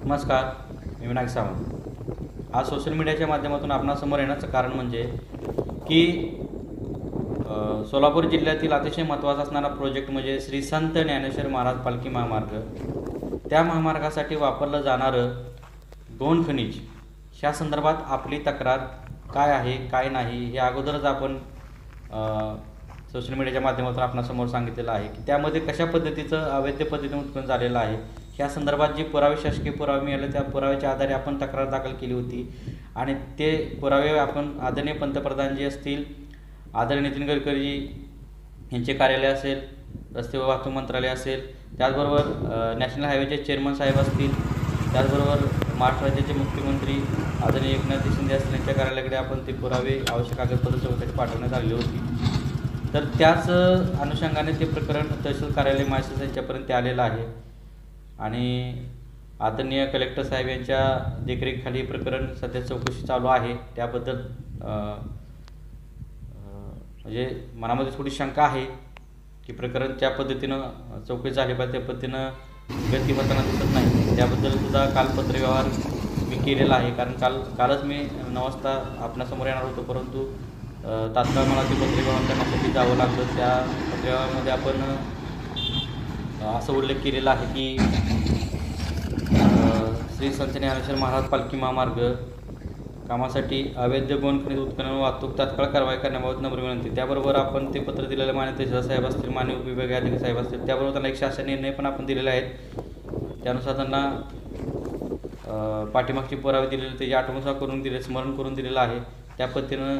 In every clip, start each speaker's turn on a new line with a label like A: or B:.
A: नमस्कार, मी विनायक सावंत। आज सोशल मीडियाच्या माध्यमातून आपणासमोर येण्याचं कारण म्हणजे की सोलापूर जिल्ह्यातील अतिशय महत्त्वाचा असणारा प्रोजेक्ट म्हणजे श्री संत ज्ञानेश्वर महाराज पालखी महामार्ग। त्या महामार्गासाठी वापरलं जाणारं गोंड खनिज ह्या संदर्भात आपली तक्रार काय आहे काय नाही हे अगोदरच आपण सोशल मीडियाच्या माध्यमातून आपणासमोर सांगितलेलं आहे की त्यामध्ये कशा पद्धतीचं अवैध पद्धतीने उत्खनन झालेलं आहे। ह्या संदर्भात जे पुरावे शासकीय पुरावे मिळाले त्या पुराव्याच्या आधारे आपण तक्रार दाखल केली होती आणि ते पुरावे आपण आदरणीय पंतप्रधान जे असतील, आदरणीय नितीन गडकरी यांचे कार्यालय असेल, रस्ते व वाहतूक मंत्रालय असेल, त्याचबरोबर नॅशनल हायवेचे चेअरमन साहेब असतील, त्याचबरोबर महाराष्ट्र राज्याचे मुख्यमंत्री आदरणीय एकनाथ शिंदे असतील यांच्या कार्यालयाकडे आपण ते पुरावे आवश्यक कागदपत्र चौकशी पाठवण्यात आली होती। तर त्याच अनुषंगाने ते प्रकरण तहसील कार्यालय माळशिरस यांच्यापर्यंत आलेलं आहे आणि आदरणीय कलेक्टर साहेब यांच्या देखरेखीखाली प्रकरण सध्या चौकशी चालू आहे। त्याबद्दल म्हणजे मनामध्ये थोडी शंका आहे की प्रकरण त्या पद्धतीनं चौकशी झाली पाहिजे, त्या पद्धतीनं गती होताना दिसत नाही। त्याबद्दल सुद्धा काल पत्रव्यवहार मी केलेला आहे, कारण कालच मी 9 वाजता आपणासमोर येणार होतो, परंतु तात्काळ मला ते पत्रव्यवहार करण्यासाठी जावं लागलं। त्या पत्रव्यवहारामध्ये आपण असं उल्लेख केलेला आहे की श्री संत ज्ञानेश्वर महाराज पालखी महामार्ग कामासाठी अवैध गोंड खनिज उत्खनन वाहतूक तात्काळ कारवाई करण्याबाबत नम्र विनंती। त्याबरोबर आपण ते पत्र दिलेलं मान्य तहसीलदार साहेब असतील, मान्य उपविभागीय अधिकारी साहेब असतील, त्याबरोबर त्यांना एक शासन निर्णय पण आपण दिलेले आहेत। त्यानुसार त्यांना पाठीमागचे पुरावे दिलेले त्याची आठवण करून दिले, स्मरण करून दिलेलं आहे। त्या पद्धतीनं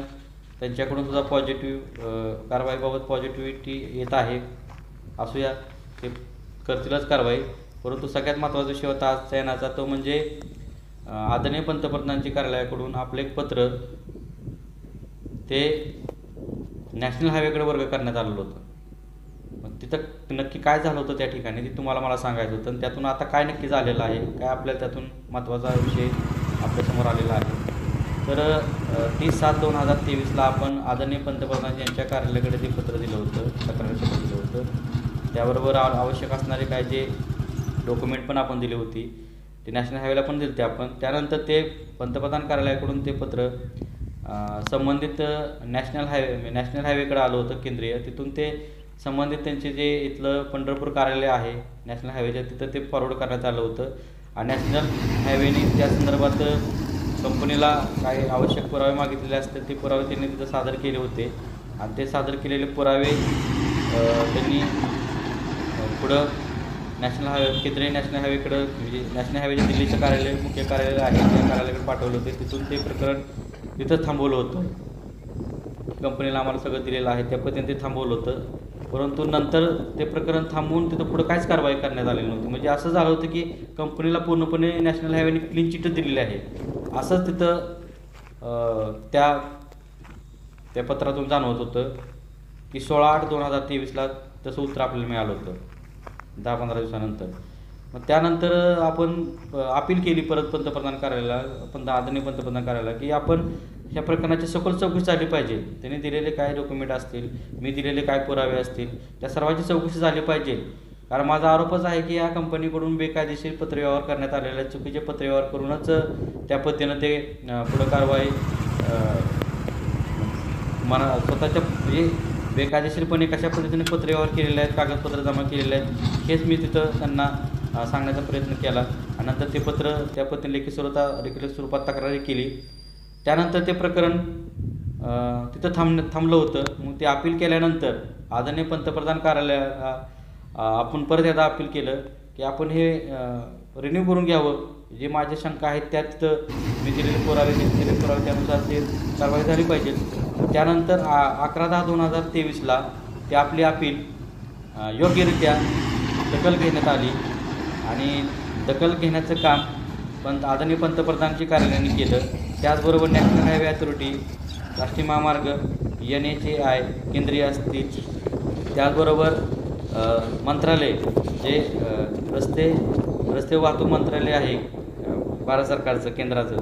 A: त्यांच्याकडून सुद्धा पॉझिटिव्ह कारवाईबाबत पॉझिटिव्हिटी येत आहे। असूया, ते करतीलच कारवाई। परंतु सगळ्यात महत्त्वाचा विषय होता आजच्या येण्याचा तो म्हणजे आदरणीय पंतप्रधानांच्या कार्यालयाकडून आपलं एक पत्र ते नॅशनल हायवेकडे वर्ग करण्यात आलेलं होतं। मग तिथं नक्की काय झालं होतं त्या ठिकाणी ते तुम्हाला मला सांगायचं होतं आणि त्यातून आता काय नक्की झालेलं आहे, काय आपल्याला त्यातून महत्त्वाचा विषय आपल्यासमोर आलेला आहे। तर 30/7/2023ला आपण आदरणीय पंतप्रधान यांच्या कार्यालयाकडे ते पत्र दिलं होतं, तक्रार पत्र दिलं होतं। त्याबरोबर आवश्यक असणारे काय जे डॉक्युमेंट पण आपण दिली होती, ते नॅशनल हायवेला पण दिले ते आपण। त्यानंतर ते पंतप्रधान कार्यालयाकडून ते पत्र संबंधित नॅशनल हायवेकडे आलं होतं केंद्रीय, तिथून ते संबंधित त्यांचे जे इथलं पंढरपूर कार्यालय आहे नॅशनल हायवेच्या, तिथं ते फॉरवर्ड करण्यात आलं होतं आणि नॅशनल हायवेने त्या संदर्भात कंपनीला काही आवश्यक पुरावे मागितलेले असतील ते पुरावे त्यांनी तिथं सादर केले होते आणि ते सादर केलेले पुरावे त्यांनी पुढं केंद्रीय नॅशनल हायवेकडं म्हणजे नॅशनल हायवेच्या दिल्लीचं कार्यालय मुख्य कार्यालय आहे त्या कार्यालयाकडे पाठवलं होते। तिथून ते प्रकरण तिथं थांबवलं होतं, कंपनीला आम्हाला सगळं दिलेलं आहे त्या पद्धतीने ते थांबवलं होतं। परंतु नंतर ते प्रकरण थांबवून तिथं पुढं काहीच कारवाई करण्यात आलेली नव्हती। म्हणजे असं झालं होतं की कंपनीला पूर्णपणे नॅशनल हायवेने क्लीन चिट दिलेली आहे असंच तिथं त्या पत्रातून जाणवत होतं की 16/8/2023ला तसं उत्तर आपल्याला मिळालं होतं 10-15 दिवसानंतर। मग त्यानंतर आपण अपील केली परत पंतप्रधान कार्यालयाला, आदरणीय पंतप्रधान कार्यालयाला की आपण ह्या प्रकरणाची सखोल चौकशी झाली पाहिजे। त्यांनी दिलेले काय डॉक्युमेंट असतील, मी दिलेले काय पुरावे असतील, त्या सर्वांची चौकशी झाली पाहिजे। कारण माझा आरोपच आहे की या कंपनीकडून बेकायदेशीर पत्रव्यवहार करण्यात आलेला आहे, चुकीचे पत्रव्यवहार करूनच त्या पद्धतीनं ते पुढं कारवाई स्वतःच्या म्हणजे बेकायदेशीरपणे कशा पद्धतीने पत्रव्यवहार केलेले आहेत, कागदपत्र जमा केलेले आहेत, हेच मी तिथं त्यांना सांगण्याचा प्रयत्न केला आणि नंतर ते पत्र त्या पद्धतीने लेखी स्वरूपात तक्रारी केली। त्यानंतर ते प्रकरण तिथं थांबलं होतं। मग ते अपील केल्यानंतर आदरणीय पंतप्रधान कार्यालयाला आपण परत एकदा अपील केलं की आपण हे रिन्यू करून घ्यावं, जे माझ्या शंका आहेत त्या तिथं मी दिलेले पुरावे त्यानुसार ते कारवाई झाली पाहिजे। त्यानंतर 11/10/2023ला ते आपली अपील योग्यरित्या दखल घेण्यात आली आणि दखल घेण्याचं काम आदरणीय पंतप्रधानांच्या कार्यालयाने केलं। त्याचबरोबर नॅशनल हायवे अथॉरिटी, राष्ट्रीय महामार्ग, NHAI केंद्रीय असतील, त्याचबरोबर मंत्रालय जे रस्ते वाहतूक मंत्रालय आहे भारत सरकारचं केंद्राचं,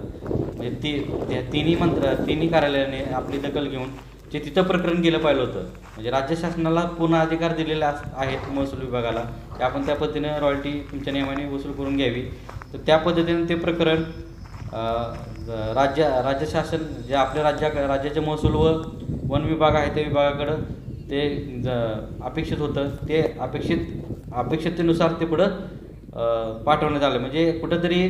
A: म्हणजे तिन्ही कार्यालयाने आपली दखल घेऊन जे तिथं प्रकरण गेलं पाहिलं होतं, म्हणजे राज्य शासनाला पूर्ण अधिकार दिलेले आहेत महसूल विभागाला की आपण त्या पद्धतीने रॉयल्टी तुमच्या नियमाने वसूल करून घ्यावी। तर त्या पद्धतीने ते प्रकरण राज्य शासन जे आपल्या राज्याचे महसूल व वन विभाग आहे त्या विभागाकडं ते अपेक्षित होतं, ते अपेक्षितेनुसार ते पुढं पाठवण्यात आलं. म्हणजे कुठंतरी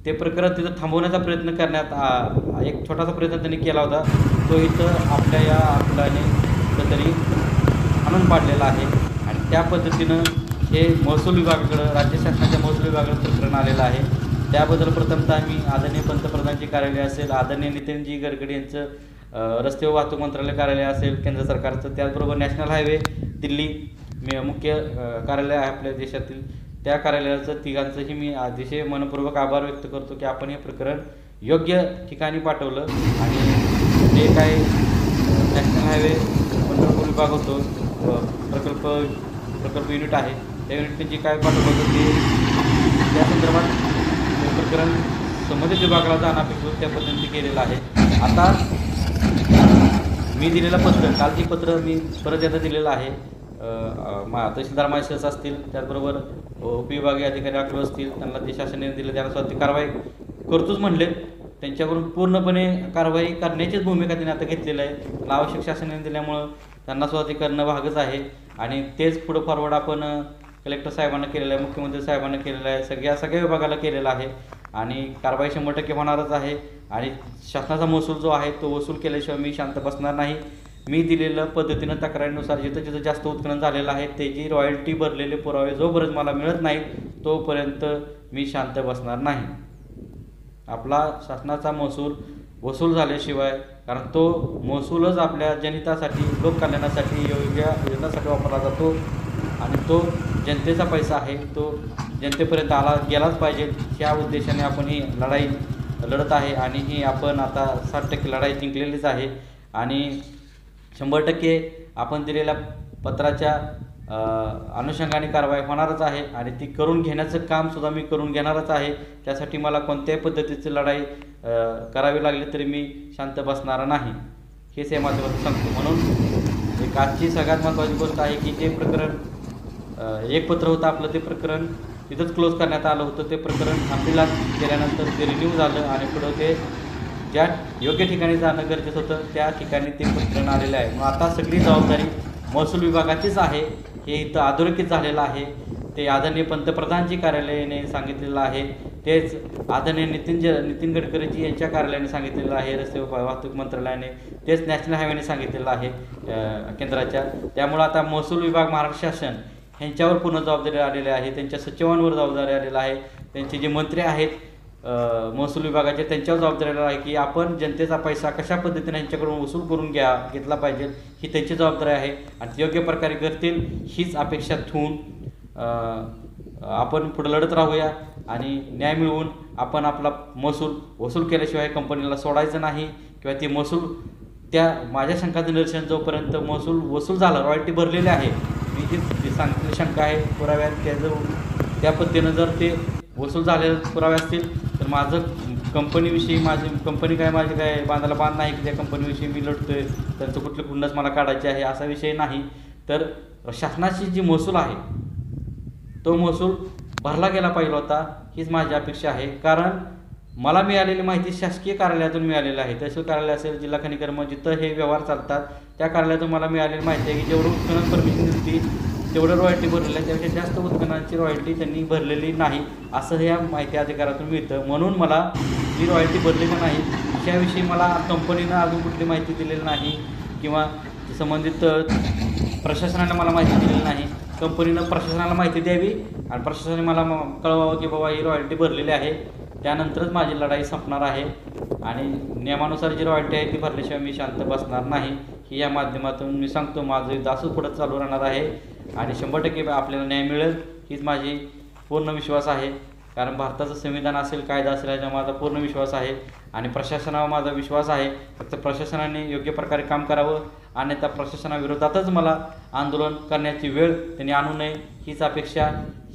A: ते प्रकरण तिथं थांबवण्याचा प्रयत्न करण्यात एक छोटासा प्रयत्न त्यांनी केला होता, तो इथं आपल्या या आपल्याने कुठंतरी आणून पाडलेला आहे. आणि त्या पद्धतीनं हे महसूल विभागाकडं, राज्य शासनाच्या महसूल विभागाकडं प्रकरण आलेलं आहे. त्याबद्दल प्रथमतः मी आदरणीय पंतप्रधानांचे कार्यालय असेल, आदरणीय नितीनजी गडकरी यांचं रस्ते व वाहतूक मंत्रालय कार्यालय असेल केंद्र सरकारचं, त्याचबरोबर नॅशनल हायवे दिल्ली मुख्य कार्यालय आहे आपल्या देशातील, त्या कार्यालयाचं तिघांचंही मी अतिशय मनपूर्वक आभार व्यक्त करतो की आपण हे प्रकरण योग्य ठिकाणी पाठवलं. आणि जे काही नॅशनल हायवे पंढरपूर विभाग होतो, प्रकल्प युनिट आहे, त्या युनिटने जे काय पाठवलं होतं ते त्या संदर्भात प्रकरण संबंधित विभागाला जाणं अपेक्षित होतं, त्या पद्धतीने केलेलं आहे. आता मी दिलेलं पत्र, कालची पत्र मी परत एकदा दिलेलं आहे. तहसीलदार महाशय असतील, त्याचबरोबर उपविभागीय अधिकारी आकडे असतील, त्यांना जे शासनाने दिलं त्याला स्वतः कारवाई करतोच म्हणले. त्यांच्याकडून पूर्णपणे कारवाई करण्याचीच भूमिका त्यांनी आता घेतलेलं आहे. त्याला आवश्यक शासनाने दिल्यामुळं त्यांना स्वतः ते करणं भागच आहे. आणि तेच पुढं फॉरवर्ड आपण कलेक्टर साहेबांना केलेलं आहे, मुख्यमंत्री साहेबांना केलेलं आहे, सगळ्या विभागाला केलेलं आहे. आणि कारवाई 100% होणारच आहे. आणि शासनाचा महसूल जो आहे तो वसूल केल्याशिवाय मी शांत बसणार नाही. मी दिलेल्या पद्धतीनं तक्रारीनुसार जिथं जास्त उत्खनन झालेलं आहे त्याची रॉयल्टी भरलेले पुरावे जोपर्यंत मला मिळत नाहीत तोपर्यंत मी शांत बसणार नाही. आपला शासनाचा महसूल वसूल झाल्याशिवाय, कारण तो महसूलच आपल्या जनहितासाठी, लोककल्याणासाठी, योजनासाठी वापरला जातो आणि तो जनतेचा पैसा आहे, तो जनतेपर्यंत गेलाच पाहिजे. ह्या उद्देशाने आपण ही लढाई लढत आहे. आणि ही आपण आता 60% लढाई जिंकलेलीच आहे. आणि 100% आपण दिलेल्या पत्राच्या अनुषंगाने कारवाई होणारच आहे. आणि ती करून घेण्याचं कामसुद्धा मी करून घेणारच आहे. त्यासाठी मला कोणत्याही पद्धतीची लढाई करावी लागली तरी मी शांत बसणार नाही, हेच या माध्यमातून सांगतो. म्हणून एक आजची सगळ्यात महत्त्वाची गोष्ट आहे की जे प्रकरण एक पत्र होतं आपलं, ते प्रकरण तिथंच क्लोज करण्यात आलं होतं. ते प्रकरण अपीलात गेल्यानंतर ते रिन्यू झालं आणि पुढं ते ज्या योग्य ठिकाणी जाणं गरजेचं होतं त्या ठिकाणी ते प्रकरण आलेलं आहे. मग आता सगळी जबाबदारी महसूल विभागाचीच आहे, हे इथं अधोरेखित झालेलं आहे. ते आदरणीय पंतप्रधानजी कार्यालयाने सांगितलेलं आहे, तेच आदरणीय नितीन गडकरीजी यांच्या कार्यालयाने सांगितलेलं आहे, रस्ते वाहतूक मंत्रालयाने, तेच नॅशनल हायवेने सांगितलेलं आहे केंद्राच्या. त्यामुळं आता महसूल विभाग, महाराष्ट्र शासन ह्यांच्यावर पूर्ण जबाबदारी आलेली आहे, त्यांच्या सचिवांवर जबाबदारी आलेली आहे, त्यांचे जे मंत्री आहेत महसूल विभागाचे त्यांच्यावर जबाबदारी आहे की आपण जनतेचा पैसा कशा पद्धतीने यांच्याकडून वसूल करून घेतला पाहिजे, ही त्यांची जबाबदारी आहे. आणि योग्य प्रकारे करतील हीच अपेक्षा ठेवून आपण पुढे लढत राहूया. आणि न्याय मिळवून आपण आपला महसूल वसूल केल्याशिवाय कंपनीला सोडायचं नाही. किंवा ते महसूल, त्या माझ्या शंकाचं निरसन जोपर्यंत महसूल वसूल झाला, रॉयल्टी भरलेली आहे, मी जी सांगितलेली शंका आहे पुराव्यात त्या पद्धतीनं जर ते वसूल झालेले पुरावे असतील तर माझं कंपनीविषयी, माझी काय बांधायला बांध नाही की त्या कंपनीविषयी मी लढतोय, त्यांचं कुठले खुन्नस मला काढायचे आहे असा विषय नाही. तर शासनाची जी महसूल आहे तो महसूल भरला गेला पाहिजे होता, हीच माझी अपेक्षा आहे. कारण मला मिळालेली माहिती शासकीय कार्यालयातून मिळालेली आहे. तहसील कार्यालय असेल, जिल्हा खनिकर्म, जिथं हे व्यवहार चालतात त्या कार्यालयातून मला मिळालेली माहिती आहे की जेवढं उत्खनन परमिशन दिली तेवढं रॉयल्टी भरलेलं आहे, त्यापेक्षा जास्त उत्खननाची रॉयल्टी त्यांनी भरलेली नाही असं या माहिती अधिकारातून मिळतं. म्हणून मला जी रॉयल्टी भरलेली नाही त्याविषयी मला कंपनीनं अजून कुठली माहिती दिलेली नाही किंवा संबंधित प्रशासनाने मला माहिती दिलेली नाही. कंपनीनं प्रशासनाला माहिती द्यावी आणि प्रशासनाने मला कळवावं की बाबा ही रॉयल्टी भरलेली आहे, त्यानंतरच माझी लढाई संपणार आहे. आणि नियमानुसार जी रॉयल्टी आहे ती भरल्याशिवाय मी शांत बसणार नाही, ही या माध्यमातून मी सांगतो. माझं दासूच पुढं चालू राहणार आहे आणि 100% आपल्याला न्याय मिळेल हीच माझी पूर्ण विश्वास आहे. कारण भारताचं संविधान असेल, कायदा असेल याचा माझा पूर्ण विश्वास आहे आणि प्रशासनावर माझा विश्वास आहे. फक्त प्रशासनाने योग्य प्रकारे काम करावं, अन्यथा प्रशासनाविरोधातच मला आंदोलन करण्याची वेळ त्यांनी आणू नये हीच अपेक्षा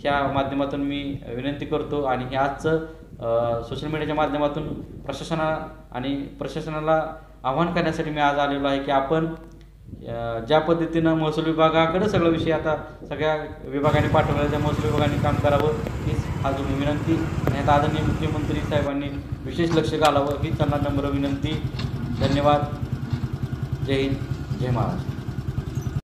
A: ह्या माध्यमातून मी विनंती करतो. आणि हे आजचं सोशल मीडियाच्या माध्यमातून प्रशासनाला आव्हान करण्यासाठी मी आज आलेलो आहे की आपण ज्या पद्धतीनं महसूल विभागाकडे सगळं विषय आता सगळ्या विभागाने पाठवलेलं, त्या महसूल विभागाने काम करावं हीच आज मी विनंती आणि आता आदरणीय मुख्यमंत्री साहेबांनी विशेष लक्ष घालावं ही त्यांना नम्र विनंती. धन्यवाद. जय हिंद, जय महाराष्ट्र.